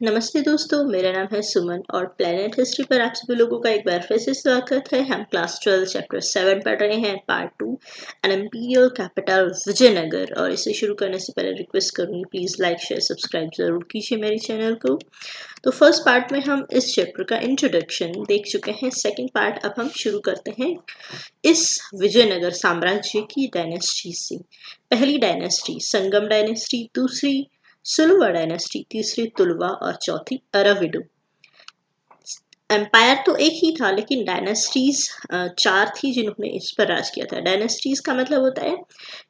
नमस्ते दोस्तों, मेरा नाम है सुमन और प्लेनेट हिस्ट्री पर आप सभी लोगों का एक बार फिर से स्वागत है। हम क्लास 12 चैप्टर 7 पढ़ रहे हैं, part 2 an imperial capital Vijayanagar. और इसे शुरू करने से पहले रिक्वेस्ट करूंगी, प्लीज़ लाइक शेयर सब्सक्राइब ज़रूर कीजिए मेरे चैनल को। तो फर्स्ट पार्ट में हम इस चैप्टर का इंट्रोडक्शन देख चुके हैं। सेकेंड पार्ट अब हम शुरू करते हैं इस विजयनगर साम्राज्य की डायनेस्टी से। पहली डायनेस्टी संगम डायनेस्टी, दूसरी सुलवा डायनेस्टी, तीसरी तुलवा और चौथी अराविडो। एम्पायर तो एक ही था लेकिन डायनेस्टीज चार थी जिन्होंने इस पर राज किया था। डायनेस्टीज का मतलब होता है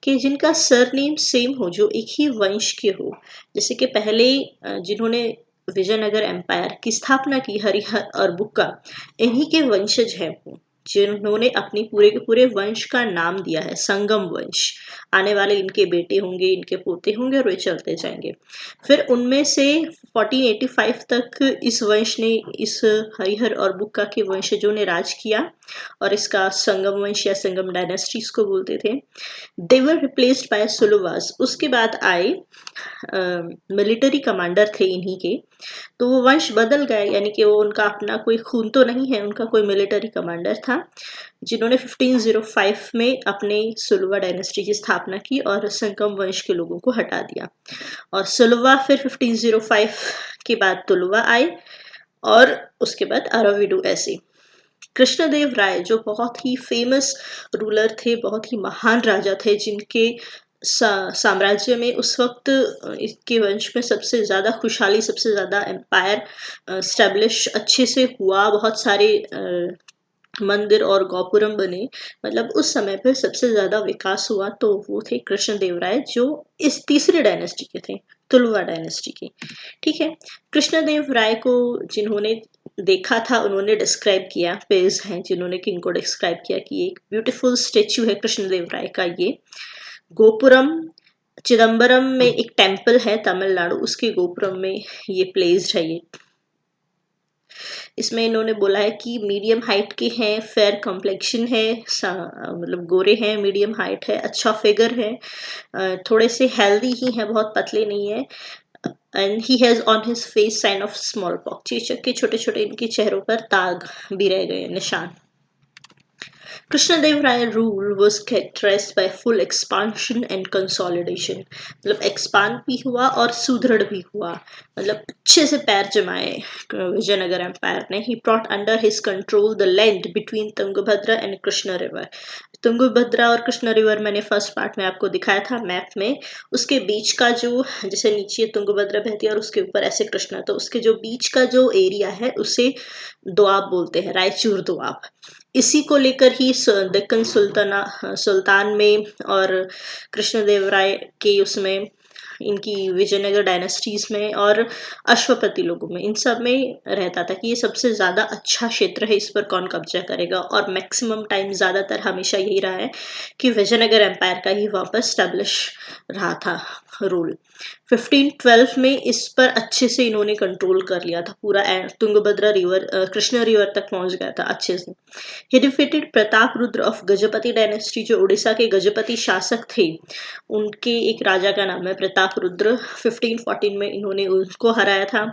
कि जिनका सरनेम सेम हो, जो एक ही वंश के हो। जैसे कि पहले जिन्होंने विजयनगर एम्पायर की स्थापना की, हरिहर और बुक्का, इन्हीं के वंशज हैं वो, जिन्होंने अपनी पूरे के पूरे वंश का नाम दिया है संगम वंश। आने वाले इनके बेटे होंगे, इनके पोते होंगे और वे चलते जाएंगे। फिर उनमें से 1485 तक इस वंश ने, इस हरिहर और बुक्का के वंशजों ने राज किया और इसका संगम वंश या संगम डायनेस्टी इसको बोलते थे। दे वर रिप्लेस्ड बाय सुलुवास। उसके बाद आए मिलिट्री कमांडर थे इन्हीं के, तो वो वंश बदल गए, यानी कि वो उनका अपना कोई खून तो नहीं है, उनका कोई मिलिट्री कमांडर था जिन्होंने 1505 में अपने सुलवा डायनेस्टी की स्थापना की और संगम वंश के लोगों को हटा दिया। और सुलवा फिर 1505 के बाद तुलवा आए और उसके बाद अराविडो। ऐसे कृष्णदेव राय जो बहुत ही फेमस रूलर थे, बहुत ही महान राजा थे, जिनके साम्राज्य में उस वक्त इसके वंश में सबसे ज़्यादा खुशहाली, सबसे ज़्यादा एम्पायर स्टैब्लिश अच्छे से हुआ, बहुत सारे मंदिर और गोपुरम बने, मतलब उस समय पर सबसे ज्यादा विकास हुआ, तो वो थे कृष्णदेव राय, जो इस तीसरे डायनेस्टी के थे, तुलवा डायनेस्टी के। ठीक है, कृष्णदेव राय को जिन्होंने देखा था उन्होंने डिस्क्राइब किया, पेज हैं जिन्होंने किंग को डिस्क्राइब किया कि एक ब्यूटीफुल स्टेच्यू है कृष्णदेव राय का। ये गोपुरम चिदम्बरम में एक टेम्पल है तमिलनाडु, उसके गोपुरम में ये प्लेस्ड है। ये इसमें इन्होंने बोला है कि मीडियम हाइट के हैं, फेयर कॉम्प्लेक्शन है, मतलब गोरे हैं, मीडियम हाइट है, अच्छा फिगर है, थोड़े से हेल्दी ही है, बहुत पतले नहीं है। And he has on his face sign of smallpox. चेचक के छोटे छोटे इनके चेहरों पर दाग भी रह गए, निशान। Krishnadev Raya rule was characterized by full expansion and consolidation. मतलब expand भी हुआ और सुदृढ़ भी हुआ, मतलब अच्छे से पैर जमाए विजयनगर एम्पायर ने। He brought under his control the land between Tungabhadra and Krishna river. Tungabhadra और कृष्णा रिवर मैंने फर्स्ट पार्ट में आपको दिखाया था मैप में। उसके बीच का जो, जैसे नीचे तुंगभद्रा बहती है और उसके ऊपर ऐसे कृष्णा, तो उसके जो बीच का जो एरिया है उसे दोआब बोलते हैं, रायचूर दोआब। इसी को लेकर ही दक्कन सुल्तान में और कृष्णदेव राय के उसमें, इनकी विजयनगर डायनेस्टीज में और अश्वपति लोगों में, इन सब में रहता था कि ये सबसे ज्यादा अच्छा क्षेत्र है, इस पर कौन कब्जा करेगा। और मैक्सिमम टाइम ज्यादातर हमेशा यही रहा है कि विजयनगर एम्पायर का ही वहां पर स्टैब्लिश रहा था रूल। 1512 में इस पर अच्छे से इन्होंने कंट्रोल कर लिया था, पूरा तुंगभद्रा रिवर कृष्णा रिवर तक पहुंच गया था अच्छे से। He defeated Pratap Rudra of Gajapati dynasty, जो उड़ीसा के गजपति शासक थे, उनके एक राजा का नाम है प्रताप रुद्र। 1514 में इन्होंने उनको हराया था।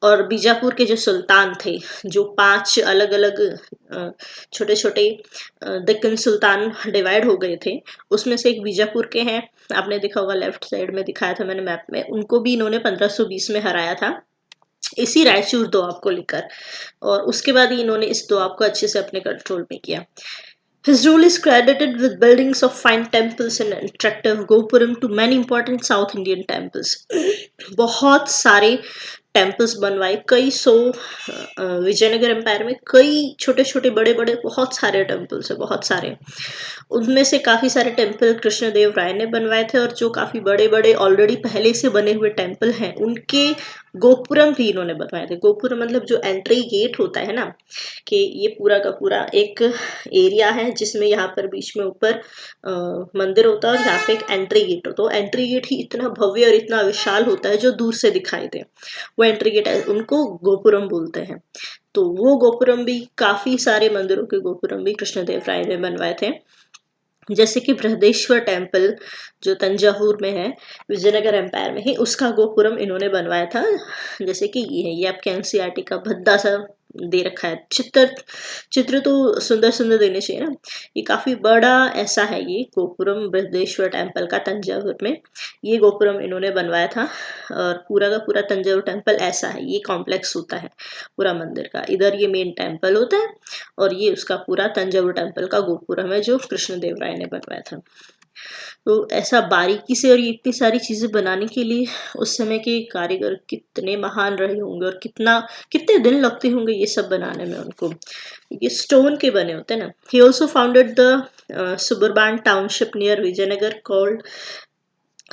और बीजापुर के जो सुल्तान थे, जो 5 अलग अलग छोटे छोटे दक्कन सुल्तान डिवाइड हो गए थे, उसमें से एक बीजापुर के हैं, आपने देखा होगा लेफ्ट साइड में दिखाया था मैंने मैप में, उनको भी इन्होंने 1520 में हराया था, इसी रायचूर दोआब को लेकर। और उसके बाद ही इन्होंने इस दोआब को अच्छे से अपने कंट्रोल में किया। His rule is credited with buildings of fine temples and attractive gopuram to many important South Indian temples. बहुत सारे टेम्पल्स बनवाए, कई सौ, विजयनगर एम्पायर में कई छोटे छोटे बड़े बड़े बहुत सारे टेम्पल्स है, बहुत सारे। उनमें से काफी सारे टेम्पल कृष्णदेव राय ने बनवाए थे, और जो काफी बड़े बड़े ऑलरेडी पहले से बने हुए टेम्पल हैं उनके गोपुरम भी इन्होंने बनवाए थे। गोपुरम मतलब जो एंट्री गेट होता है ना, कि ये पूरा का पूरा एक एरिया है जिसमें यहाँ पर बीच में ऊपर मंदिर होता है और यहाँ पे एक एंट्री गेट होता है। तो एंट्री गेट ही इतना भव्य और इतना विशाल होता है जो दूर से दिखाई दे, वो एंट्री गेट है, उनको गोपुरम बोलते हैं। तो वो गोपुरम भी, काफी सारे मंदिरों के गोपुरम भी कृष्णदेव राय ने बनवाए थे। जैसे कि बृहदेश्वर टेम्पल जो तंजावुर में है, विजयनगर एम्पायर में ही, उसका गोपुरम इन्होंने बनवाया था। जैसे कि ये है, ये आपके एनसीईआरटी का भद्दा सा दे रखा है चित्र। चित्र तो सुंदर सुंदर देने चाहिए ना। ये काफी बड़ा ऐसा है, ये गोपुरम बृहदेश्वर टेम्पल का तंजावुर में। ये गोपुरम इन्होंने बनवाया था। और पूरा का पूरा तंजावुर टेम्पल ऐसा है, ये कॉम्प्लेक्स होता है पूरा मंदिर का। इधर ये मेन टेम्पल होता है और ये उसका पूरा तंजावुर टेम्पल का गोपुरम है जो कृष्णदेव राय ने बनवाया था। तो ऐसा बारीकी से और ये इतनी सारी चीजें बनाने के लिए उस समय के कारीगर कितने महान रहे होंगे, और कितने दिन लगते होंगे ये सब बनाने में उनको। ये स्टोन के बने होते हैं ना। He also founded the suburban township near Vijayanagar called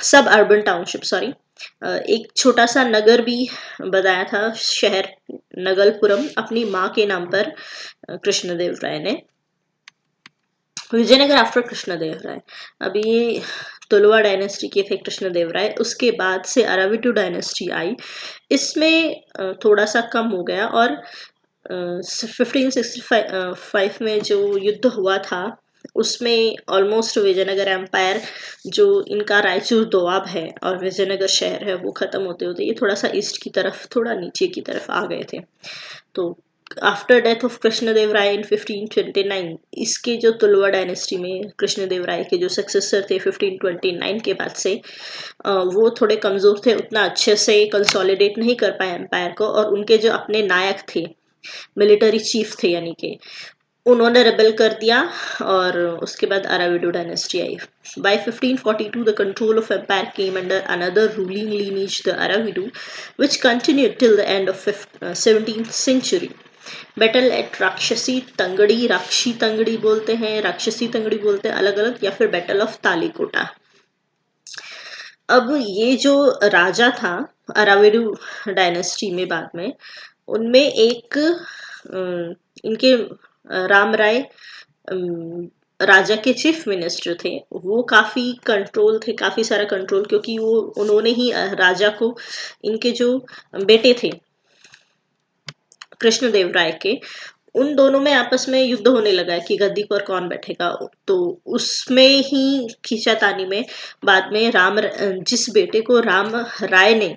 suburban township, sorry. एक छोटा सा नगर भी बनाया था, शहर नगलपुरम, अपनी माँ के नाम पर कृष्णदेव राय ने। विजयनगर आफ्टर कृष्णदेव राय। अभी ये तुलवा डायनेस्टी के थे कृष्णदेव राय, उसके बाद से अराविडु डायनेस्टी आई। इसमें थोड़ा सा कम हो गया, और 1565 में जो युद्ध हुआ था उसमें ऑलमोस्ट विजयनगर एम्पायर, जो इनका रायचूर दोआब है और विजयनगर शहर है, वो खत्म होते होते ये थोड़ा सा ईस्ट की तरफ, थोड़ा नीचे की तरफ आ गए थे। तो आफ्टर डेथ ऑफ कृष्णदेव राय इन 1529, इसके जो तुलवा डायनेस्टी में कृष्णदेव राय के जो सक्सेसर थे 1529 के बाद से, वो थोड़े कमजोर थे, उतना अच्छे से कंसोलिडेट नहीं कर पाए एम्पायर को। और उनके जो अपने नायक थे, मिलिट्री चीफ थे यानी कि, उन्होंने रेबेल कर दिया, और उसके बाद अराविडो dynasty I. By 1542, the control of empire came under another ruling lineage, the Aravidu, which continued till the end of 17th century. Battle eight राक्षसी तंगड़ी बोलते हैं, राक्षसी तंगड़ी बोलते हैं अलग अलग, या फिर बैटल ऑफ तालीकोटा। अब ये जो राजा था अराविडु डायनेस्टी में बाद में, उनमें एक इनके राम राय राजा के चीफ मिनिस्टर थे। वो काफी कंट्रोल थे, काफी सारा कंट्रोल, क्योंकि वो उन्होंने ही राजा को, इनके जो बेटे थे कृष्णदेव राय के, उन दोनों में आपस में युद्ध होने लगा है कि गद्दी पर कौन बैठेगा। तो उसमें ही खींचातानी में बाद में जिस बेटे को राम राय ने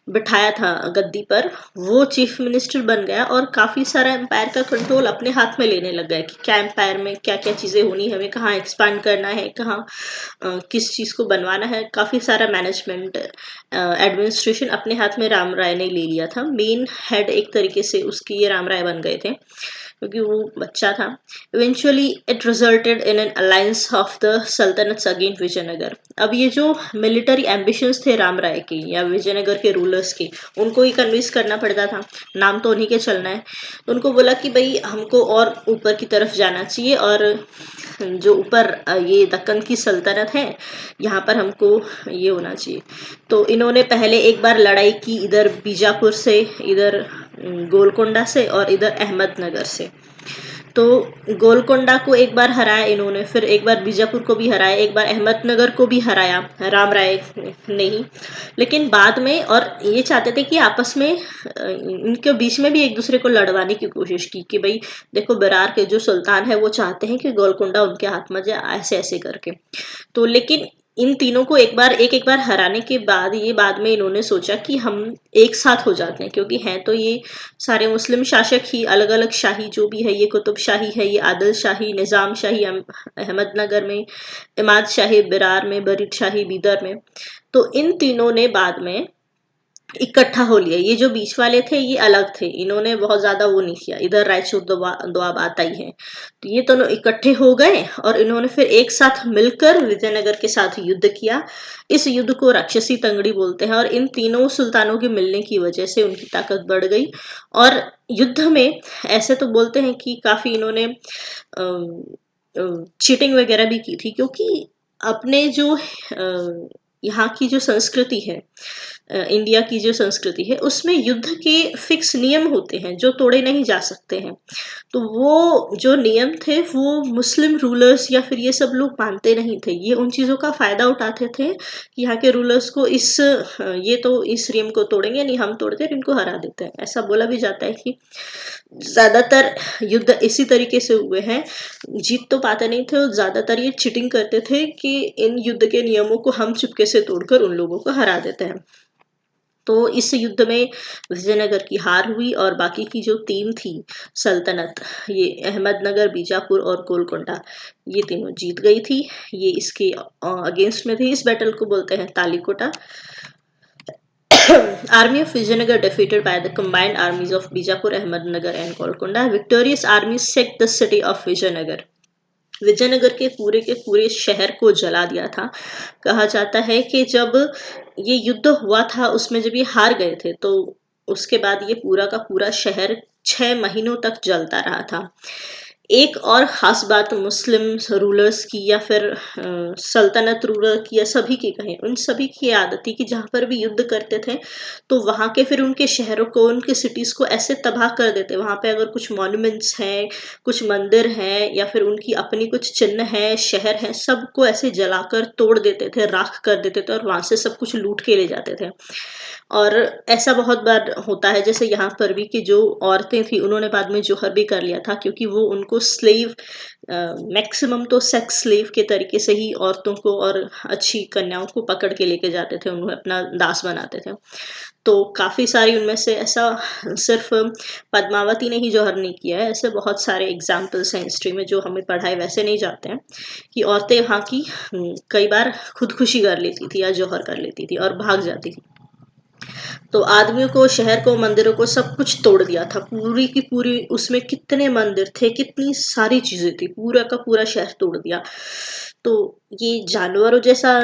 बिठाया था गद्दी पर, वो चीफ मिनिस्टर बन गया, और काफी सारा एम्पायर का कंट्रोल अपने हाथ में लेने लग गया कि क्या एम्पायर में क्या क्या चीजें होनी है, हमें कहाँ एक्सपांड करना है, कहाँ किस चीज को बनवाना है। काफी सारा मैनेजमेंट एडमिनिस्ट्रेशन अपने हाथ में राम राय ने ले लिया था। मेन हेड एक तरीके से उसकी ये राम राय बन गए थे, क्योंकि वो बच्चा था। Eventually it resulted in an alliance of the sultanates against Vijayanagar. अब ये जो मिलिट्री एम्बिशंस थे राम राय के या विजयनगर के रूलर्स के, उनको ही कन्विंस करना पड़ता था, नाम तो उन्हीं के चलना है। तो उनको बोला कि भाई हमको और ऊपर की तरफ जाना चाहिए, और जो ऊपर ये दक्कन की सल्तनत है, यहाँ पर हमको ये होना चाहिए। तो इन्होंने पहले एक बार लड़ाई की, इधर बीजापुर से, इधर गोलकोंडा से, और इधर अहमदनगर से। तो गोलकोंडा को एक बार हराया इन्होंने, फिर एक बार बीजापुर को भी हराया, एक बार अहमदनगर को भी हराया राम राय ने ही। लेकिन बाद में, और ये चाहते थे कि आपस में इनके बीच में भी एक दूसरे को लड़वाने की कोशिश की कि भाई देखो, बरार के जो सुल्तान है वो चाहते हैं कि गोलकोंडा उनके हाथ में जाए, ऐसे ऐसे करके। तो लेकिन इन तीनों को एक बार हराने के बाद, ये बाद में इन्होंने सोचा कि हम एक साथ हो जाते हैं, क्योंकि हैं तो ये सारे मुस्लिम शासक ही, अलग अलग शाही जो भी है, ये कुतुब शाही है, ये आदिल शाही, निजाम शाही अहमदनगर में, इमाद शाही बिरार में, बरीद शाही बीदर में। तो इन तीनों ने बाद में इकट्ठा हो लिया। ये जो बीच वाले थे ये अलग थे, इन्होंने बहुत ज्यादा वो नहीं किया, इधर रायचूर दोआब आता ही है। तो ये दोनों इकट्ठे हो गए, और इन्होंने फिर एक साथ मिलकर विजयनगर के साथ युद्ध किया। इस युद्ध को राक्षसी तंगड़ी बोलते हैं, और इन तीनों सुल्तानों के मिलने की वजह से उनकी ताकत बढ़ गई। और युद्ध में ऐसे तो बोलते हैं कि काफी इन्होंने चीटिंग वगैरह भी की थी, क्योंकि अपने जो यहाँ की जो संस्कृति है, इंडिया की जो संस्कृति है, उसमें युद्ध के फिक्स नियम होते हैं जो तोड़े नहीं जा सकते हैं। तो वो जो नियम थे वो मुस्लिम रूलर्स या फिर ये सब लोग मानते नहीं थे। ये उन चीज़ों का फ़ायदा उठाते थे कि यहाँ के रूलर्स को ये तो इस नियम को तोड़ेंगे नहीं, हम तोड़ते हैं, इनको हरा देते हैं। ऐसा बोला भी जाता है कि ज़्यादातर युद्ध इसी तरीके से हुए हैं। जीत तो पाते नहीं थे और ज़्यादातर ये चीटिंग करते थे कि इन युद्ध के नियमों को हम चुपके से तोड़कर उन लोगों को हरा देते हैं। तो इस युद्ध में विजयनगर की हार हुई और बाकी की जो तीन थी सल्तनत, ये अहमदनगर, बीजापुर और गोलकोंडा, ये तीनों जीत गई थी। ये इसके अगेंस्ट में थी। इस बैटल को बोलते हैं Talikota. Army of Vijayanagar defeated by the combined armies of Bijapur, Ahmednagar and Golconda. Victorious armies sacked the city of Vijayanagar. Vijayanagar के पूरे शहर को जला दिया था। कहा जाता है कि जब ये युद्ध हुआ था उसमें जब ये हार गए थे तो उसके बाद ये पूरा का पूरा शहर 6 महीनों तक जलता रहा था। एक और ख़ास बात मुस्लिम रूलर्स की या फिर सल्तनत रूलर की या सभी की कहें, उन सभी की आदत थी कि जहाँ पर भी युद्ध करते थे तो वहाँ के फिर उनके शहरों को, उनके सिटीज़ को ऐसे तबाह कर देते। वहाँ पे अगर कुछ मॉन्यूमेंट्स हैं, कुछ मंदिर हैं या फिर उनकी अपनी कुछ चिन्ह हैं, शहर हैं, सबको ऐसे जलाकर तोड़ देते थे, राख कर देते थे और वहाँ से सब कुछ लूट के ले जाते थे। और ऐसा बहुत बार होता है, जैसे यहाँ पर भी कि जो औरतें थी उन्होंने बाद में जौहर भी कर लिया था क्योंकि वो उनको स्लेव, मैक्सिमम तो सेक्स स्लेव के तरीके से ही औरतों को और अच्छी कन्याओं को पकड़ के लेके जाते थे, उन्हें अपना दास बनाते थे। तो काफ़ी सारी उनमें से ऐसा सिर्फ पद्मावती ने ही जौहर नहीं किया है, ऐसे बहुत सारे एग्जाम्पल्स हैं हिस्ट्री में जो हमें पढ़ाए वैसे नहीं जाते हैं कि औरतें वहाँ की कई बार खुदकुशी कर लेती थी या जौहर कर लेती थी और भाग जाती थी। तो आदमियों को, शहर को, मंदिरों को सब कुछ तोड़ दिया था, पूरी की पूरी। उसमें कितने मंदिर थे, कितनी सारी चीजें थी, पूरा का पूरा शहर तोड़ दिया। तो ये जानवरों जैसा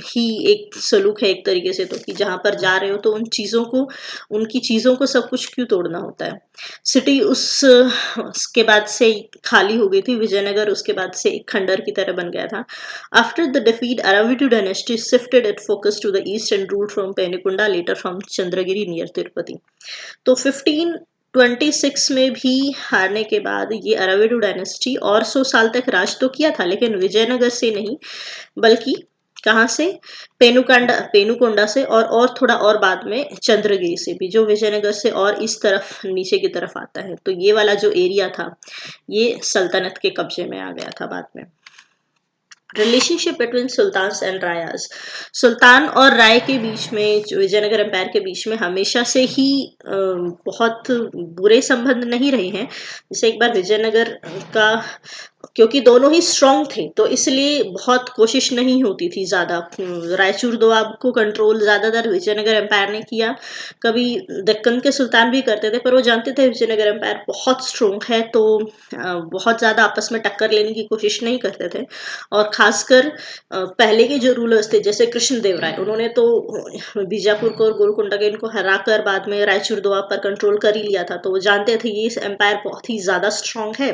ही एक सलूक है एक तरीके से, तो कि जहां पर जा रहे हो तो उनकी चीजों को सब कुछ क्यों तोड़ना होता है। सिटी उसके बाद से खाली हो गई थी, विजयनगर उसके बाद से एक खंडर की तरह बन गया था। After the defeat, Aravidu dynasty shifted its focus to the east and ruled from Penikunda, later from Chandragiri near Tirupati. तो 1526 में भी हारने के बाद ये अराविडू डायनेस्टी और 100 साल तक राज तो किया था, लेकिन विजयनगर से नहीं बल्कि कहाँ से, पेनुकोंडा से और थोड़ा और बाद में चंद्रगिरी से भी, जो विजयनगर से और इस तरफ नीचे की तरफ आता है। तो ये वाला जो एरिया था ये सल्तनत के कब्जे में आ गया था बाद में। रिलेशनशिप बिटवीन सुल्तान्स एंड रायाज, सुल्तान और राय के बीच में, जो विजयनगर एम्पायर के बीच में हमेशा से ही बहुत बुरे संबंध नहीं रहे हैं। जैसे एक बार विजयनगर का, क्योंकि दोनों ही स्ट्रांग थे तो इसलिए बहुत कोशिश नहीं होती थी ज़्यादा। रायचूर दोआब को कंट्रोल ज़्यादातर विजयनगर एम्पायर ने किया। कभी दक्कन के सुल्तान भी करते थे, पर वो जानते थे विजयनगर एम्पायर बहुत स्ट्रांग है तो बहुत ज़्यादा आपस में टक्कर लेने की कोशिश नहीं करते थे। और खासकर पहले के जो रूलर्स थे जैसे कृष्णदेव राय, उन्होंने तो बीजापुर को और गोलकोंडा के इनको हराकर बाद में रायचूर दोआब पर कंट्रोल कर ही लिया था। तो वो जानते थे ये एम्पायर बहुत ही ज़्यादा स्ट्रांग है,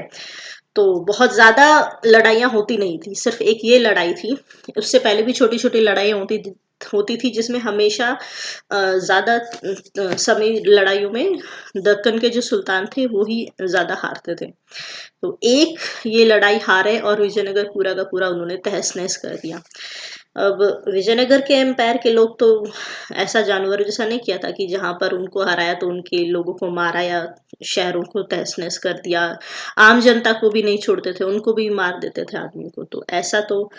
तो बहुत ज़्यादा लड़ाइयाँ होती नहीं थी, सिर्फ एक ये लड़ाई थी। उससे पहले भी छोटी छोटी लड़ाइयाँ होती थी जिसमें हमेशा ज़्यादा समय लड़ाइयों में दक्कन के जो सुल्तान थे वो ही ज़्यादा हारते थे। तो एक ये लड़ाई हारे और विजयनगर पूरा का पूरा उन्होंने तहस नहस कर दिया। अब विजयनगर के एम्पायर के लोग तो ऐसा जानवर जैसा नहीं किया था कि जहां पर उनको हराया तो उनके लोगों को मारा या शहरों को तहस नहस कर दिया। आम जनता को भी नहीं छोड़ते थे, उनको भी मार देते थे आदमी को। तो ऐसा तो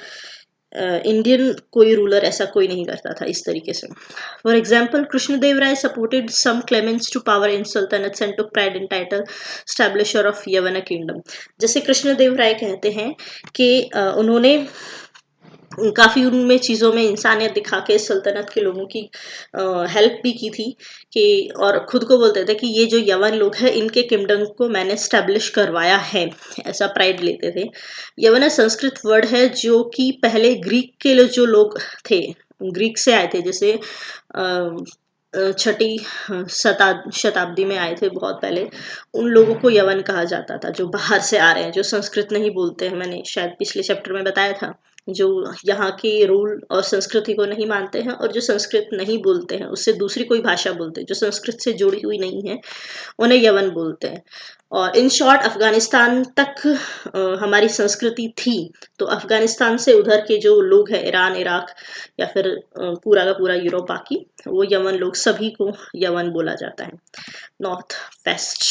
इंडियन कोई रूलर ऐसा कोई नहीं करता था इस तरीके से। For example, Krishnadeva Raya supported some claimants to power in sultanate and took pride in title establisher of Yavana kingdom. जैसे कृष्णदेव राय कहते हैं कि उन्होंने काफ़ी उनमें चीज़ों में इंसानियत दिखा के सल्तनत के लोगों की हेल्प भी की थी कि, और खुद को बोलते थे कि ये जो यवन लोग हैं इनके किंगडम को मैंने स्टैब्लिश करवाया है, ऐसा प्राइड लेते थे। यवन संस्कृत वर्ड है जो कि पहले ग्रीक के जो लोग थे, ग्रीक से आए थे, जैसे छठी शताब्दी में आए थे बहुत पहले, उन लोगों को यवन कहा जाता था जो बाहर से आ रहे हैं, जो संस्कृत नहीं बोलते हैं। मैंने शायद पिछले चैप्टर में बताया था जो यहाँ के रूल और संस्कृति को नहीं मानते हैं और जो संस्कृत नहीं बोलते हैं, उससे दूसरी कोई भाषा बोलते हैं जो संस्कृत से जुड़ी हुई नहीं है, उन्हें यवन बोलते हैं। और इन शॉर्ट अफगानिस्तान तक हमारी संस्कृति थी, तो अफगानिस्तान से उधर के जो लोग हैं, ईरान, इराक या फिर पूरा का पूरा यूरोप, बाकी वो यवन लोग, सभी को यवन बोला जाता है। North West.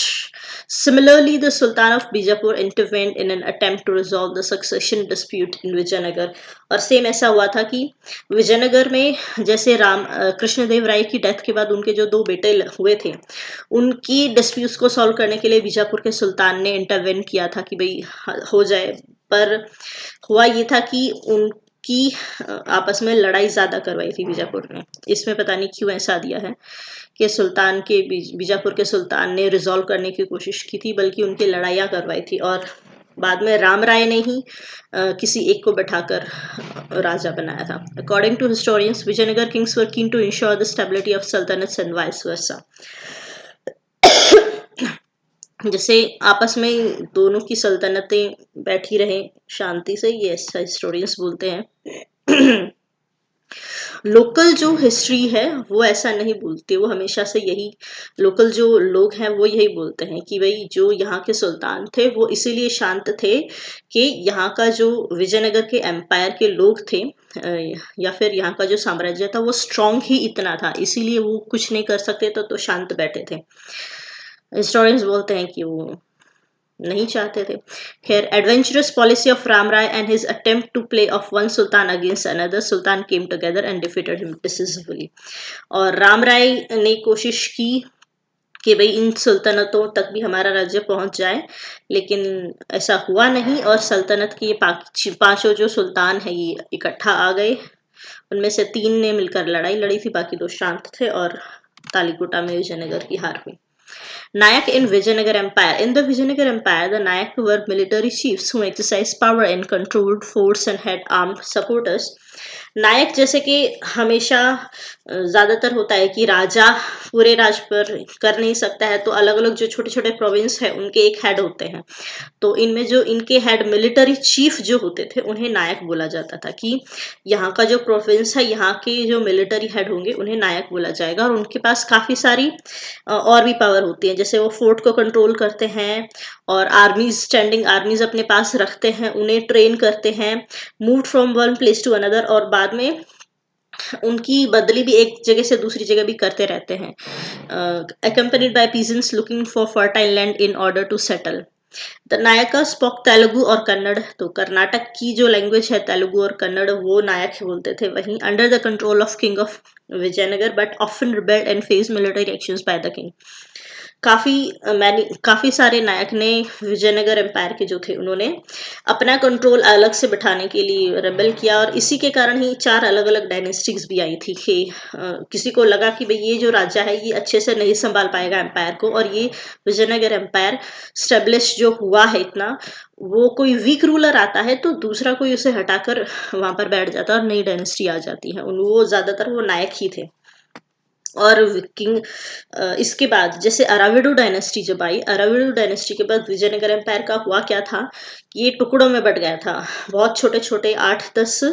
Similarly, the Sultan of Bijapur intervened in an attempt to resolve the succession dispute in Vijayanagar. और सेम ऐसा हुआ था कि विजयनगर में जैसे कृष्णदेव राय की डेथ के बाद उनके जो दो बेटे हुए थे, उनकी डिस्प्यूट्स को सॉल्व करने के लिए बीजापुर के सुल्तान ने इंटरवेन किया था कि भाई हो जाए। पर हुआ ये था कि उनकी आपस में लड़ाई ज्यादा करवाई थी बीजापुर ने। इसमें पता नहीं क्यों ऐसा दिया है कि सुल्तान के बीजापुर के सुल्तान ने रिजॉल्व करने की कोशिश की थी, बल्कि उनकी लड़ाइयाँ करवाई थी। और बाद में राम राय ने ही किसी एक को बैठाकर राजा बनाया था। According to historians, Vijayanagar kings were keen to ensure the stability of sultanates and vice versa. जैसे आपस में दोनों की सल्तनतें बैठी रहे शांति से, ये ऐसा हिस्टोरियंस बोलते हैं। लोकल जो हिस्ट्री है वो ऐसा नहीं बोलती, वो हमेशा से यही, लोकल जो लोग हैं वो यही बोलते हैं कि भाई जो यहाँ के सुल्तान थे वो इसीलिए शांत थे कि यहाँ का जो विजयनगर के एम्पायर के लोग थे या फिर यहाँ का जो साम्राज्य था वो स्ट्रांग ही इतना था, इसीलिए वो कुछ नहीं कर सकते तो शांत बैठे थे। हिस्टोरियंस बोलते हैं कि वो नहीं चाहते थे। खैर, adventurous policy of Ram Raya and his attempt to play off one sultan against another sultan came together and defeated him decisively. और राम राय ने कोशिश की कि भाई इन सुल्तनतों तक भी हमारा राज्य पहुंच जाए, लेकिन ऐसा हुआ नहीं। और सल्तनत की ये पांचों जो सुल्तान है ये इकट्ठा आ गए, उनमें से 3 ने मिलकर लड़ाई लड़ी थी, बाकी 2 शांत थे और तालीकोटा में विजयनगर की हार हुई। Nayak in Vijayanagar Empire. In the Vijayanagar Empire, the Nayak were military chiefs who exercised power and controlled force and had armed supporters. नायक जैसे कि हमेशा ज्यादातर होता है कि राजा पूरे राज पर कर नहीं सकता है, तो अलग अलग जो छोटे छोटे प्रोविंस है उनके एक हेड होते हैं। तो इनमें जो इनके हेड मिलिट्री चीफ जो होते थे उन्हें नायक बोला जाता था कि यहाँ का जो प्रोविंस है, यहाँ के जो मिलिट्री हेड होंगे उन्हें नायक बोला जाएगा। और उनके पास काफी सारी और भी पावर होती है, जैसे वो फोर्ट को कंट्रोल करते हैं और आर्मीज, स्टैंडिंग आर्मीज अपने पास रखते हैं, उन्हें ट्रेन करते हैं, move from one place to another, और बाद में उनकी बदली भी एक जगह से दूसरी जगह भी करते रहते हैं। accompanied by peasants looking for fertile land in order to settle. The Nykaa spoke Telugu और कन्नड़। तो कर्नाटक की जो लैंग्वेज है तेलुगु और कन्नड़, वो नायक ही बोलते थे। वहीं under the control of king of Vijayanagar, but often rebelled and face military actions by the king. काफी सारे नायक ने विजयनगर एम्पायर के जो थे उन्होंने अपना कंट्रोल अलग से बिठाने के लिए रेबल किया, और इसी के कारण ही 4 अलग अलग डायनेस्टीज भी आई थी कि किसी को लगा कि भाई ये जो राजा है ये अच्छे से नहीं संभाल पाएगा एम्पायर को, और ये विजयनगर एम्पायर स्टेब्लिश जो हुआ है इतना, वो कोई वीक रूलर आता है तो दूसरा कोई उसे हटाकर वहां पर बैठ जाता है और नई डायनेस्टी आ जाती है। वो ज्यादातर वो नायक ही थे। और किंग इसके बाद जैसे अराविडू डायनेस्टी जब आई, अराविडू डायनेस्टी के बाद विजयनगर एम्पायर का हुआ क्या था, ये टुकड़ों में बट गया था। बहुत छोटे छोटे 8-10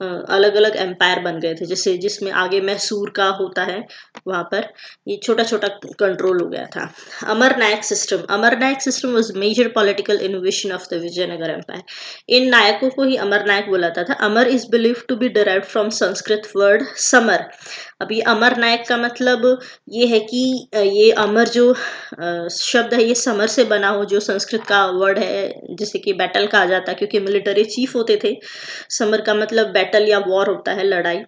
अलग अलग एम्पायर बन गए थे, जैसे जिसमें आगे मैसूर का होता है, वहां पर ये छोटा छोटा कंट्रोल हो गया था। Amar Nayak system was major political innovation of the Vijayanagar empire. इन नायकों को ही अमर नायक बोला था। Amar is believe to be derived from Sanskrit word samar. अब ये अमर नायक का मतलब ये है कि ये अमर जो शब्द है ये समर से बना हो, जो संस्कृत का वर्ड है, जैसे कि बैटल कहा जाता है, क्योंकि मिलिट्री चीफ होते थे। समर का मतलब बैटल या वॉर होता है, लड़ाई,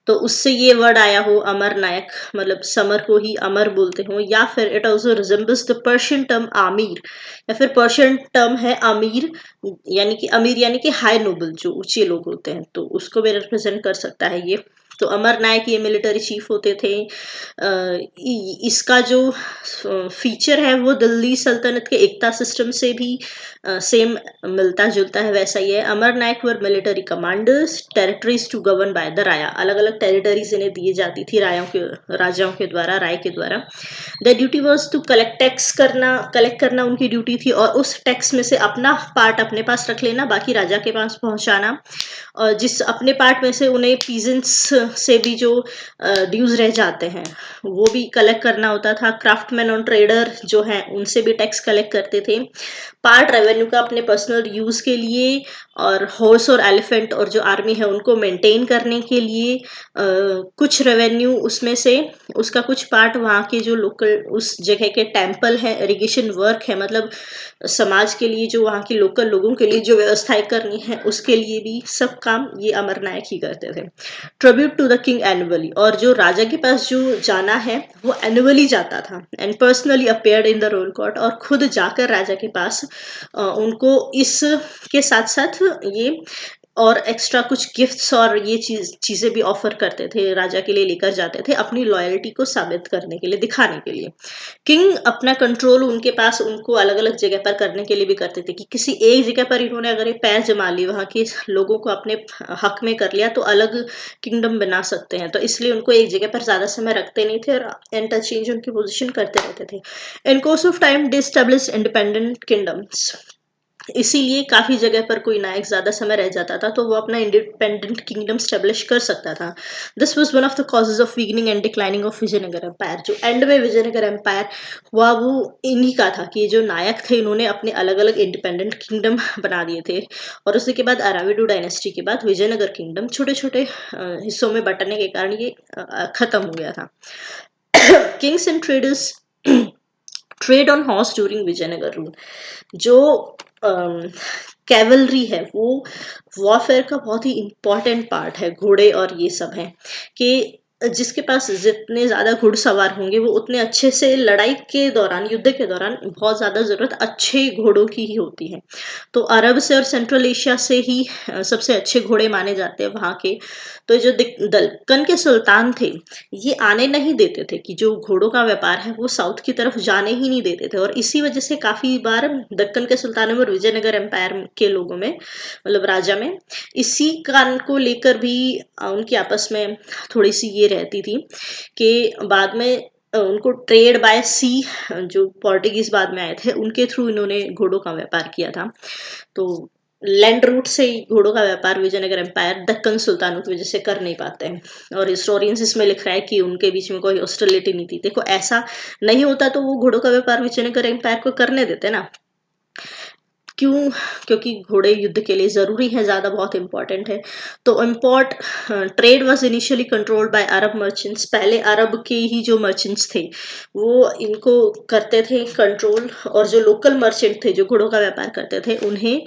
तो उससे ये वर्ड आया हो अमर नायक, मतलब समर को ही अमर बोलते हो। या फिर it also resembles the Persian term amir, या फिर पर्शियन टर्म है अमीर, यानी कि अमीर यानी कि हाई नोबल, जो ऊंचे लोग होते हैं, तो उसको भी रिप्रेजेंट कर सकता है ये। तो अमर नायक ये मिलिट्री चीफ होते थे। इसका जो फीचर है वो दिल्ली सल्तनत के एकता सिस्टम से भी सेम मिलता जुलता है, वैसा ही है। Amara nayaka were military commanders, territories to govern by the Raya, अलग अलग टेरिटरीज इन्हें दी जाती थी राजाओं के द्वारा, राय के द्वारा। The duty was to collect करना उनकी ड्यूटी थी, और उस टैक्स में से अपना पार्ट अपने पास रख लेना, बाकी राजा के पास पहुंचाना। और जिस अपने पार्ट में से उन्हें पीजेंट्स से भी जो ड्यूज रह जाते हैं वो भी कलेक्ट करना होता था। क्राफ्टमैन और ट्रेडर जो हैं उनसे भी टैक्स कलेक्ट करते थे। पार्ट रेवेन्यू का अपने पर्सनल यूज के लिए, और हॉर्स और एलिफेंट और जो आर्मी है उनको मेंटेन करने के लिए कुछ रेवेन्यू उसमें से, उसका कुछ पार्ट वहाँ के जो लोकल उस जगह के टेम्पल है, इरिगेशन वर्क है, मतलब समाज के लिए जो वहाँ के लोकल लोगों के लिए जो व्यवस्थाएं करनी है उसके लिए भी सब काम ये अमर नायक ही करते थे। Tribute to the king annually, और जो राजा के पास जो जाना है वो एनुअली जाता था। And personally appeared in the royal court, और खुद जाकर राजा के पास उनको इस के साथ साथ ये और एक्स्ट्रा कुछ गिफ्ट्स और ये चीजें भी ऑफर करते थे, राजा के लिए लेकर जाते थे अपनी लॉयल्टी को साबित करने के लिए, दिखाने के लिए। किंग अपना कंट्रोल उनके पास उनको अलग अलग जगह पर करने के लिए भी करते थे, कि किसी एक जगह पर इन्होंने अगर ये पैर जमा ली, वहां के लोगों को अपने हक में कर लिया, तो अलग किंगडम बना सकते हैं। तो इसलिए उनको एक जगह पर ज्यादा समय रखते नहीं थे और इंटरचेंज उनकी पोजीशन करते रहते थे। In course of time they establish independent kingdoms, इसीलिए काफी जगह पर कोई नायक ज्यादा समय रह जाता था तो वो अपना इंडिपेंडेंट किंगडम स्टेब्लिश कर सकता था। This was one of the causes of weakening and declining of Vijayanagar empire. जो एंड में विजयनगर एम्पायर हुआ वो इन्हीं का था, कि जो नायक थे इन्होंने अपने अलग अलग इंडिपेंडेंट किंगडम बना दिए थे, और उसी के बाद अराविडू डायनेस्टी के बाद विजयनगर किंगडम छोटे छोटे हिस्सों में बंटने के कारण ये खत्म हो गया था। Kings and traders trade on horse during Vijayanagar rule. जो कैवलरी है वो वॉरफेयर का बहुत ही इंपॉर्टेंट पार्ट है, घोड़े और ये सब है, कि जिसके पास जितने ज्यादा घुड़सवार होंगे वो उतने अच्छे से लड़ाई के दौरान, युद्ध के दौरान बहुत ज्यादा जरूरत अच्छे घोड़ों की ही होती है। तो अरब से और सेंट्रल एशिया से ही सबसे अच्छे घोड़े माने जाते हैं वहां के। तो जो दक्कन के सुल्तान थे ये आने नहीं देते थे, कि जो घोड़ों का व्यापार है वो साउथ की तरफ जाने ही नहीं देते थे, और इसी वजह से काफी बार दक्कन के सुल्तानों में और विजयनगर एम्पायर के लोगों में, मतलब राजा में, इसी कारण को लेकर भी उनकी आपस में थोड़ी सी ये रहती थी, कि बाद में उनको ट्रेड बाय सी, जो पोर्टुगीज बाद में आए थे उनके थ्रू इन्होंने घोड़ों का व्यापार किया था। तो लैंड रूट से ही घोड़ों का व्यापार विजयनगर एम्पायर दक्कन सुल्तानों की वजह से कर नहीं पाते हैं, और हिस्टोरियंस इसमें लिख रहा है कि उनके बीच में कोई हॉस्टिलिटी नहीं थी। देखो ऐसा नहीं होता तो वो घोड़ों का व्यापार विजयनगर एम्पायर को करने देते ना, क्यों? क्योंकि घोड़े युद्ध के लिए जरूरी है, ज्यादा बहुत इंपॉर्टेंट है। तो import trade was initially controlled by Arab merchants, पहले अरब के ही जो मर्चेंट्स थे वो इनको करते थे कंट्रोल, और जो लोकल मर्चेंट थे जो घोड़ों का व्यापार करते थे उन्हें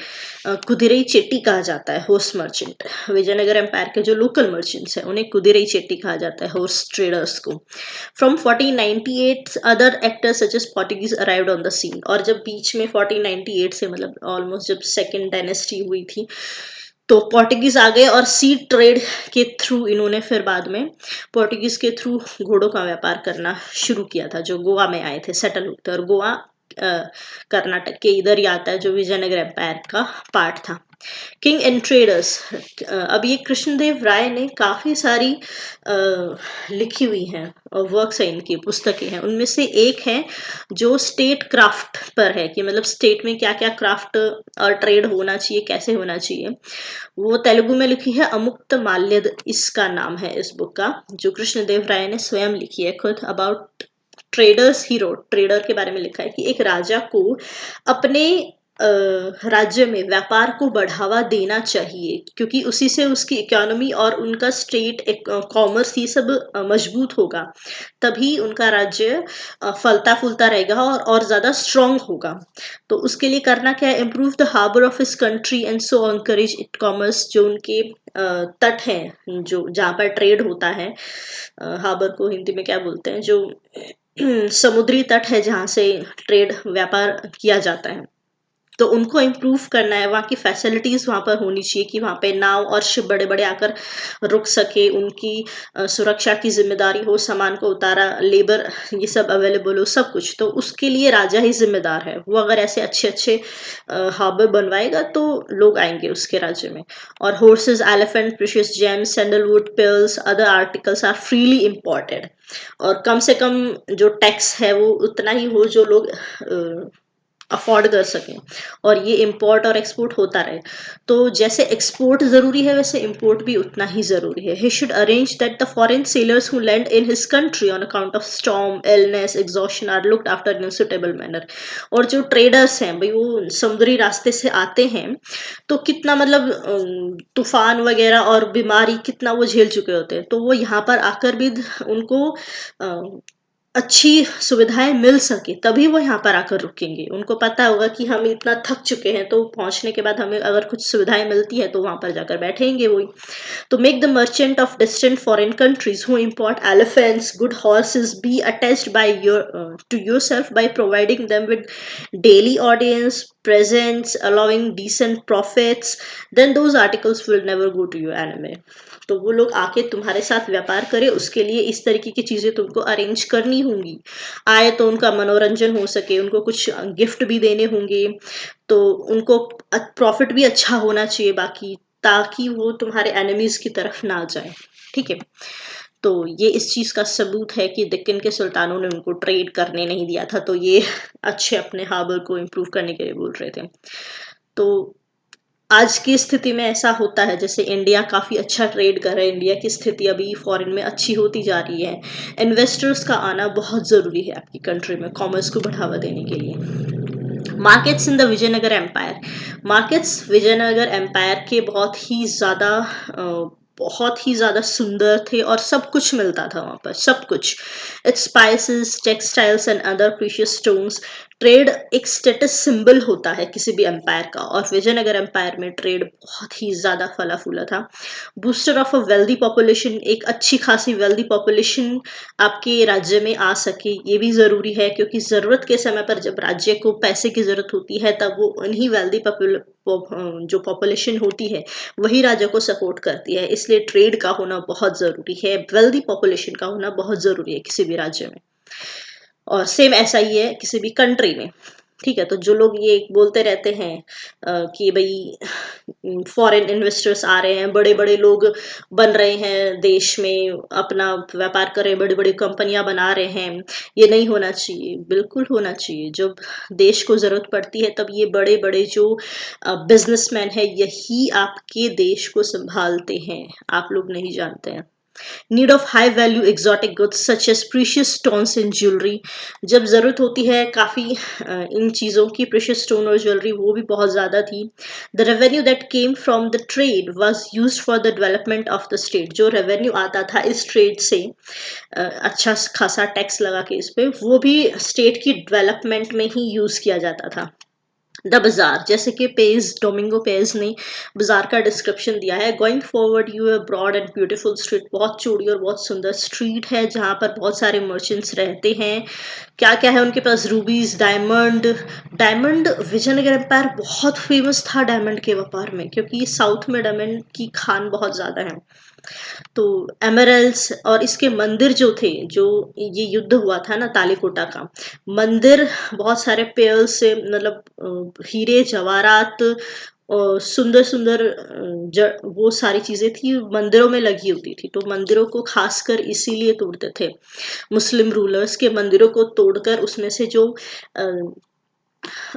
कुदिरई चेट्टी कहा जाता है, हॉर्स मर्चेंट। विजयनगर एम्पायर के जो लोकल मर्चेंट्स हैं उन्हें कुदिरई चेट्टी कहा जाता है, हॉर्स ट्रेडर्स को। From 1498 other actors such as Portuguese arrived on the scene, और जब बीच में 1498 से, मतलब ऑलमोस्ट जब सेकेंड डायनेस्टी हुई थी, तो पोर्टुगीज आ गए, और सी ट्रेड के थ्रू इन्होंने फिर बाद में पोर्टुगीज के थ्रू घोड़ों का व्यापार करना शुरू किया था, जो गोवा में आए थे, सेटल हुए थे। और गोवा कर्नाटक के इधर ही आता है, जो विजयनगर एम्पायर का पार्ट था। किंग एंड ट्रेडर्स, अब ये कृष्णदेव राय ने काफी सारी लिखी हुई हैं और वर्क्स है इनकी, पुस्तकें हैं। उनमें से एक है जो स्टेट क्राफ्ट पर है, कि मतलब स्टेट में क्या क्या क्राफ्ट और ट्रेड होना चाहिए, कैसे होना चाहिए। वो तेलुगु में लिखी है, अमुक्त माल्यद इसका नाम है इस बुक का, जो कृष्णदेव राय ने स्वयं लिखी है खुद। About traders he road, trader के बारे में लिखा है कि एक राजा को अपने राज्य में व्यापार को बढ़ावा देना चाहिए, क्योंकि उसी से उसकी इकोनॉमी और उनका स्टेट कॉमर्स ये सब मजबूत होगा, तभी उनका राज्य फलता फूलता रहेगा और ज्यादा स्ट्रांग होगा। तो उसके लिए करना क्या है, improve the harbour of his country and so encourage it commerce, जो उनके तट हैं जो जहाँ पर ट्रेड होता है, हार्बर को हिंदी में क्या बोलते हैं, जो समुद्री तट है जहाँ से ट्रेड व्यापार किया जाता है, तो उनको इम्प्रूव करना है, वहाँ की फैसिलिटीज़ वहाँ पर होनी चाहिए कि वहाँ पे नाव और शिप बड़े-बड़े आकर रुक सके, उनकी सुरक्षा की ज़िम्मेदारी हो, सामान को उतारा, लेबर ये सब अवेलेबल हो, सब कुछ। तो उसके लिए राजा ही ज़िम्मेदार है। वो अगर ऐसे अच्छे-अच्छे हार्बर बनवाएगा तो लोग आएँगे उसके राज्य में। और horses, elephant, precious gems, sandalwood, pearls, other articles are freely imported. और कम से कम जो टैक्स है वो उतना ही हो जो लोग अफोर्ड कर सकें, और ये इंपोर्ट और एक्सपोर्ट होता रहे। तो जैसे एक्सपोर्ट जरूरी है वैसे इंपोर्ट भी उतना ही जरूरी है। He should arrange that the foreign sailors who land in his country on account of storm, illness, exhaustion are looked after in suitable manner. और जो ट्रेडर्स हैं भाई, वो समुद्री रास्ते से आते हैं तो कितना मतलब तूफान वगैरह और बीमारी कितना वो झेल चुके होते हैं, तो वो यहाँ पर आकर भी उनको अच्छी सुविधाएं मिल सके तभी वो यहाँ पर आकर रुकेंगे। उनको पता होगा कि हम इतना थक चुके हैं, तो पहुंचने के बाद हमें अगर कुछ सुविधाएं मिलती है तो वहां पर जाकर बैठेंगे वही। तो make the merchant of distant foreign countries who import elephants, good horses be attached by to yourself by providing them with daily audience, presents, allowing decent profits, then those articles will never go to your enemy। तो वो लोग आके तुम्हारे साथ व्यापार करे, उसके लिए इस तरीके की चीजें तुमको अरेंज करनी होंगी। आए तो उनका मनोरंजन हो सके, उनको कुछ गिफ्ट भी देने होंगे, तो उनको प्रॉफिट भी अच्छा होना चाहिए बाकी, ताकि वो तुम्हारे एनिमीज की तरफ ना जाए। ठीक है, तो ये इस चीज का सबूत है कि दक्कन के सुल्तानों ने उनको ट्रेड करने नहीं दिया था, तो ये अच्छे अपने हार्बर को इम्प्रूव करने के लिए बोल रहे थे। तो आज की स्थिति में ऐसा होता है, जैसे इंडिया काफी अच्छा ट्रेड कर रहा है, इंडिया की स्थिति अभी फॉरेन में अच्छी होती जा रही है। इन्वेस्टर्स का आना बहुत जरूरी है आपकी कंट्री में कॉमर्स को बढ़ावा देने के लिए। Markets in the Vijayanagar empire. Markets Vijayanagar empire के बहुत ही ज्यादा सुंदर थे और सब कुछ मिलता था वहां पर, सब कुछ। It's spices, textiles and other precious stones. Trade एक स्टेटस सिंबल होता है किसी भी एम्पायर का, और विजयनगर एम्पायर में ट्रेड बहुत ही ज्यादा फला फूला था। Booster of a wealthy population, एक अच्छी खासी वेल्दी पॉपुलेशन आपके राज्य में आ सके, ये भी जरूरी है, क्योंकि जरूरत के समय पर जब राज्य को पैसे की जरूरत होती है तब वो उन्हीं वेल्दी जो पॉपुलेशन होती है वही राज्य को सपोर्ट करती है। इसलिए ट्रेड का होना बहुत जरूरी है, वेल्दी पॉपुलेशन का होना बहुत जरूरी है किसी भी राज्य में। और सेम ऐसा ही है किसी भी कंट्री में। ठीक है, तो जो लोग ये बोलते रहते हैं कि भाई फॉरेन इन्वेस्टर्स आ रहे हैं, बड़े बड़े लोग बन रहे हैं देश में, अपना व्यापार कर रहे हैं, बड़ी बड़ी कंपनियां बना रहे हैं, ये नहीं होना चाहिए। बिल्कुल होना चाहिए। जब देश को जरूरत पड़ती है तब ये बड़े बड़े जो बिजनेसमैन है यही आपके देश को संभालते हैं, आप लोग नहीं जानते हैं। Need of high value exotic goods such as precious stones in jewellery. जब जरूरत होती है काफी इन चीजों की, प्रीशियस स्टोन और ज्वेलरी, वो भी बहुत ज्यादा थी। The revenue that came from the trade was used for the development of the state. जो रेवेन्यू आता था इस ट्रेड से, अच्छा खासा टैक्स लगा के इस पे, वो भी स्टेट की डेवलपमेंट में ही यूज किया जाता था। द बाजार, जैसे कि पेज डोमिंगो पेज ने बाजार का डिस्क्रिप्शन दिया है। Going forward you broad and beautiful street, बहुत चौड़ी और बहुत सुंदर स्ट्रीट है जहाँ पर बहुत सारे मर्चेंट्स रहते हैं। क्या क्या है उनके पास? Rubies, diamond. Diamond, Vijayanagar empire बहुत फेमस था डायमंड के व्यापार में, क्योंकि साउथ में डायमंड की खान बहुत ज्यादा है। तो एमरल्ड्स, और इसके मंदिर जो थे, जो ये युद्ध हुआ था ना तालीकोटा का, मंदिर बहुत सारे पेयल से, मतलब हीरे जवाहरात और सुंदर सुंदर वो सारी चीजें थी मंदिरों में लगी होती थी। तो मंदिरों को खासकर इसीलिए तोड़ते थे मुस्लिम रूलर्स, के मंदिरों को तोड़कर उसमें से जो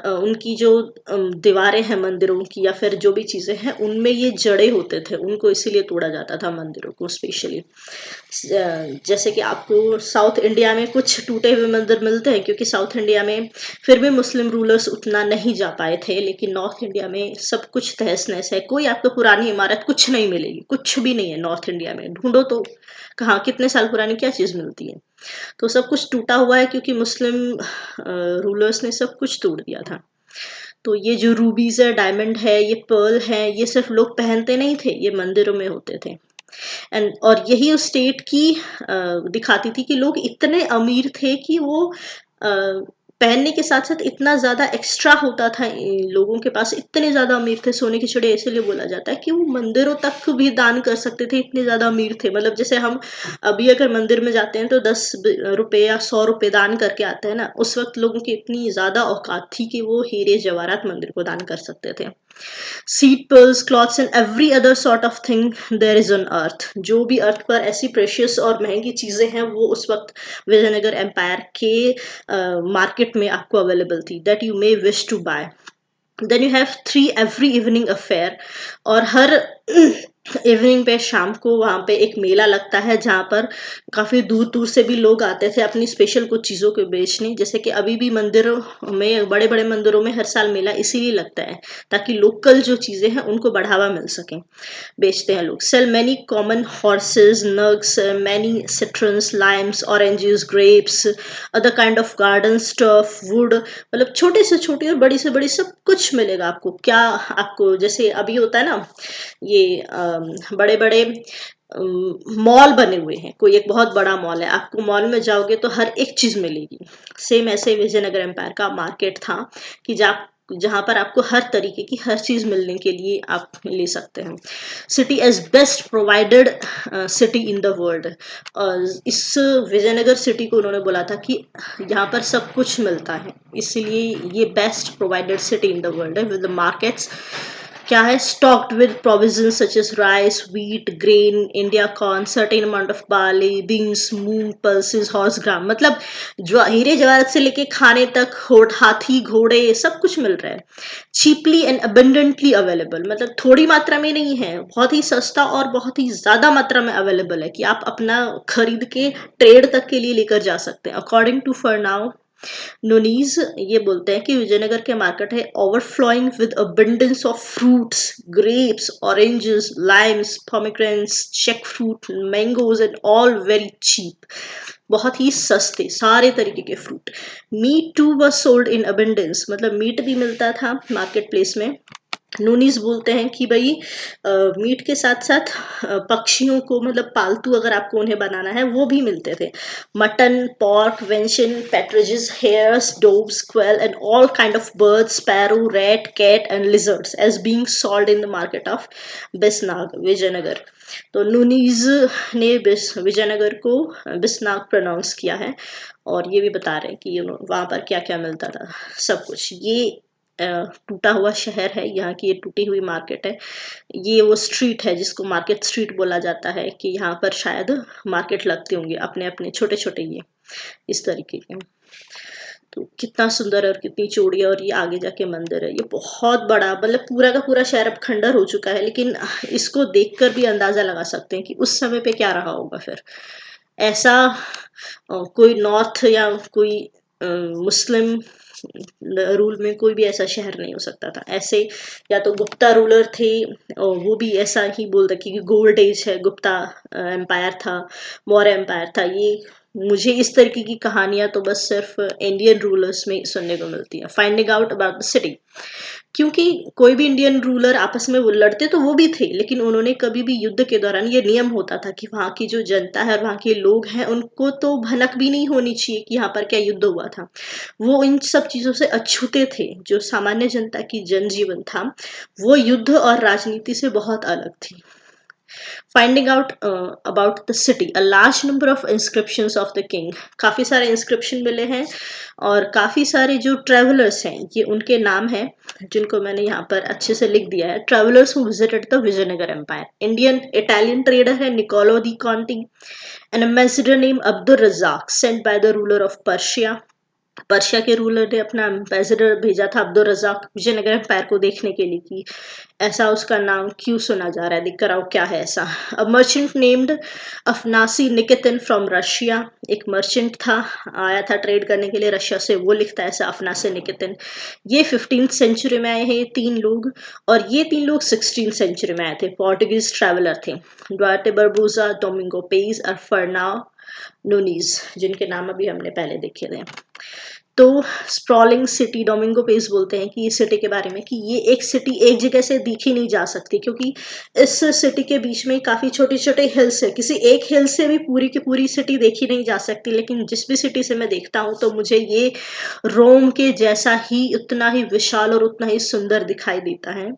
उनकी जो दीवारें हैं मंदिरों की, या फिर जो भी चीजें हैं उनमें ये जड़े होते थे, उनको इसीलिए तोड़ा जाता था मंदिरों को स्पेशली। जैसे कि आपको साउथ इंडिया में कुछ टूटे हुए मंदिर मिलते हैं, क्योंकि साउथ इंडिया में फिर भी मुस्लिम रूलर्स उतना नहीं जा पाए थे, लेकिन नॉर्थ इंडिया में सब कुछ तहस नहस है। कोई आपको पुरानी इमारत कुछ नहीं मिलेगी, कुछ भी नहीं है नॉर्थ इंडिया में, ढूंढो तो कहाँ, कितने साल पुरानी क्या चीज मिलती है। तो सब कुछ टूटा हुआ है क्योंकि मुस्लिम रूलर्स ने सब कुछ तोड़ दिया था। तो ये जो रूबीज है, डायमंड है, ये पर्ल है, ये सिर्फ लोग पहनते नहीं थे, ये मंदिरों में होते थे। एंड और यही उस स्टेट की दिखाती थी कि लोग इतने अमीर थे कि वो पहनने के साथ साथ इतना ज्यादा एक्स्ट्रा होता था, लोगों के पास इतने ज्यादा अमीर थे, सोने की चिड़िया इसीलिए बोला जाता है कि वो मंदिरों तक भी दान कर सकते थे, इतने ज्यादा अमीर थे। मतलब जैसे हम अभी अगर मंदिर में जाते हैं तो 10 रुपए या 100 रुपए दान करके आते हैं ना, उस वक्त लोगों की इतनी ज्यादा औकात थी कि वो हीरे जवाहरात मंदिर को दान कर सकते थे। Seed pearls, cloths and every other sort of thing there is on earth, जो भी अर्थ पर ऐसी प्रेशियस और महंगी चीजें हैं वो उस वक्त विजयनगर एम्पायर के मार्केट में आपको अवेलेबल थी, that you may wish to buy. Then you have three every evening affair, और हर इवनिंग पे शाम को वहां पे एक मेला लगता है जहाँ पर काफी दूर दूर से भी लोग आते थे अपनी स्पेशल कुछ चीजों को बेचने। जैसे कि अभी भी मंदिरों में, बड़े बड़े मंदिरों में हर साल मेला इसीलिए लगता है ताकि लोकल जो चीजें हैं उनको बढ़ावा मिल सके, बेचते हैं लोग। Sell many common horses, nags, many citrons, limes, oranges, grapes, other kind of garden stuff, wood, मतलब छोटे से छोटी और बड़ी से बड़ी सब कुछ मिलेगा आपको। क्या आपको, जैसे अभी होता है ना ये बड़े बड़े मॉल बने हुए हैं, कोई एक बहुत बड़ा मॉल है, आपको मॉल में जाओगे तो हर एक चीज मिलेगी, सेम ऐसे विजयनगर एम्पायर का मार्केट था कि जहां पर आपको हर तरीके की हर चीज मिलने के लिए आप ले सकते हैं। City as best provided city in the world, इस विजयनगर सिटी को उन्होंने बोला था कि यहाँ पर सब कुछ मिलता है, इसलिए ये best provided city in the world है, विद मार्केट्स क्या है, stocked with provisions such as rice, wheat, grain, India corn, certain amount of barley, beans, moong, pulses, horse gram, मतलब जो हीरे जवाहरात से लेके खाने तक, हाथी, घोड़े, सब कुछ मिल रहा है। चीपली एंड अबंडेंटली अवेलेबल, मतलब थोड़ी मात्रा में नहीं है, बहुत ही सस्ता और बहुत ही ज्यादा मात्रा में अवेलेबल है कि आप अपना खरीद के ट्रेड तक के लिए लेकर जा सकते हैं। अकॉर्डिंग टू फरनाओ नोनीज ये बोलते हैं कि विजयनगर के मार्केट है overflowing with abundance of fruits, grapes, oranges, limes, pomegranates, jackfruit, mangoes and all very cheap, बहुत ही सस्ते सारे तरीके के fruit. Meat too was sold in abundance, मतलब मीट भी मिलता था मार्केट प्लेस में। नूनीस बोलते हैं कि भाई मीट के साथ साथ पक्षियों को, मतलब पालतू अगर आपको उन्हें बनाना है वो भी मिलते थे। Mutton, pork, venison, partridges, hares, doves, quail and all kind of birds, sparrow, rat, cat and lizards as being sold in the market of Bisnaga, Vijayanagar. तो नूनीज ने विजयनगर को बिसनाग प्रोनाउंस किया है, और ये भी बता रहे हैं कि वहां पर क्या क्या मिलता था, सब कुछ। ये टूटा हुआ शहर है, यहाँ की ये टूटी हुई मार्केट है, ये वो स्ट्रीट है जिसको मार्केट स्ट्रीट बोला जाता है कि यहाँ पर शायद मार्केट लगते होंगे अपने अपने छोटे छोटे, ये इस तरीके के। तो कितना सुंदर है और कितनी चौड़ी है, और ये आगे जाके मंदिर है, ये बहुत बड़ा, मतलब पूरा का पूरा शहर अब खंडर हो चुका है, लेकिन इसको देखकर भी अंदाजा लगा सकते हैं कि उस समय पे क्या रहा होगा फिर। ऐसा कोई नॉर्थ या कोई मुस्लिम रूल में कोई भी ऐसा शहर नहीं हो सकता था ऐसे। या तो गुप्ता रूलर थे, और वो भी ऐसा ही बोल रहे कि गोल्ड एज है, गुप्ता एम्पायर था, मौर्य एम्पायर था। ये मुझे इस तरीके की कहानियां तो बस सिर्फ इंडियन रूलर्स में सुनने को मिलती है। Finding out about the city, क्योंकि कोई भी इंडियन रूलर आपस में वो लड़ते तो वो भी थे, लेकिन उन्होंने कभी भी युद्ध के दौरान, ये नियम होता था कि वहां की जो जनता है और वहां के लोग हैं उनको तो भनक भी नहीं होनी चाहिए कि यहाँ पर क्या युद्ध हुआ था। वो इन सब चीजों से अछूते थे। जो सामान्य जनता की जनजीवन था वो युद्ध और राजनीति से बहुत अलग थी। Finding out about the city, a large number of inscriptions of the king, काफी सारे इंस्क्रिप्शन मिले हैं, और काफी सारे जो ट्रेवलर्स हैं ये उनके नाम हैं जिनको मैंने यहाँ पर अच्छे से लिख दिया है। Travellers who visited the Vijayanagar empire, Indian Italian trader है Niccolo de Conti, an ambassador name Abdul Razzaq sent by the ruler of Persia, Persia के रूलर ने अपना एम्बेसडर भेजा था अब्दुल रजाक विजयनगर एम्पायर को देखने के लिए कि ऐसा उसका नाम क्यों सुना जा रहा है, दिख कराओ क्या है ऐसा। A merchant named Afanasy Nikitin from Russia, एक मर्चेंट था, आया था ट्रेड करने के लिए रशिया से, वो लिखता है ऐसा अफनासी निकेतन। ये 15th सेंचुरी में आए हैं ये तीन लोग, और ये तीन लोग 16th सेंचुरी में आए थे, पोर्टुगीज ट्रैवलर थे। डुआर्टे बरबूजा, डोमिंगो पेज और फर्नाओ नूनीज, जिनके नाम अभी हमने पहले देखे थे। तो स्प्रॉलिंग सिटी, डोमिंगो पेस बोलते हैं कि ये सिटी के बारे में, कि ये एक सिटी एक जगह से दिखी नहीं जा सकती, क्योंकि इस सिटी के बीच में काफ़ी छोटे छोटे हिल्स है। किसी एक हिल से भी पूरी की पूरी सिटी देखी नहीं जा सकती, लेकिन जिस भी सिटी से मैं देखता हूँ तो मुझे ये रोम के जैसा ही, उतना ही विशाल और उतना ही सुंदर दिखाई देता है।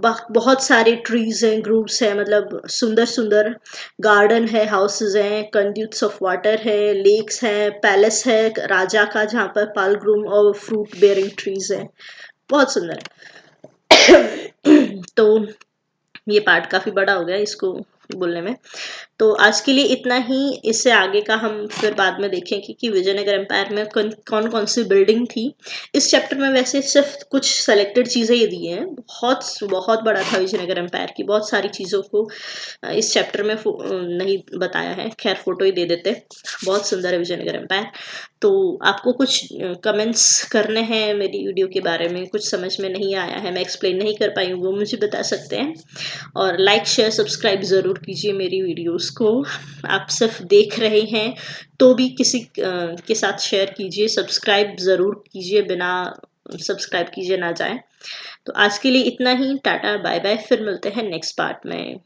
बहुत सारे ट्रीज हैं, ग्रुप्स हैं, मतलब सुंदर सुंदर गार्डन है, हाउसेज हैं, कंड्यूट्स ऑफ वाटर है, लेक्स हैं, पैलेस है राजा का, जहाँ पर पालग्रूम और फ्रूट बेयरिंग ट्रीज है। बहुत सुंदर है। तो ये पार्ट काफी बड़ा हो गया इसको बोलने में, तो आज के लिए इतना ही। इससे आगे का हम फिर बाद में देखेंगे कि विजयनगर एम्पायर में कौन कौन सी बिल्डिंग थी। इस चैप्टर में वैसे सिर्फ कुछ सेलेक्टेड चीज़ें ये दी हैं, बहुत बहुत बड़ा था विजयनगर एम्पायर की, बहुत सारी चीज़ों को इस चैप्टर में नहीं बताया है। खैर फोटो ही दे देते, बहुत सुंदर है विजयनगर एम्पायर। तो आपको कुछ कमेंट्स करने हैं मेरी वीडियो के बारे में, कुछ समझ में नहीं आया है, मैं एक्सप्लेन नहीं कर पाई हूँ, वो मुझे बता सकते हैं। और लाइक शेयर सब्सक्राइब ज़रूर कीजिए मेरी वीडियोस को। आप सिर्फ देख रहे हैं तो भी किसी के साथ शेयर कीजिए, सब्सक्राइब ज़रूर कीजिए, बिना सब्सक्राइब कीजिए ना जाए। तो आज के लिए इतना ही, टाटा बाय बाय, फिर मिलते हैं नेक्स्ट पार्ट में।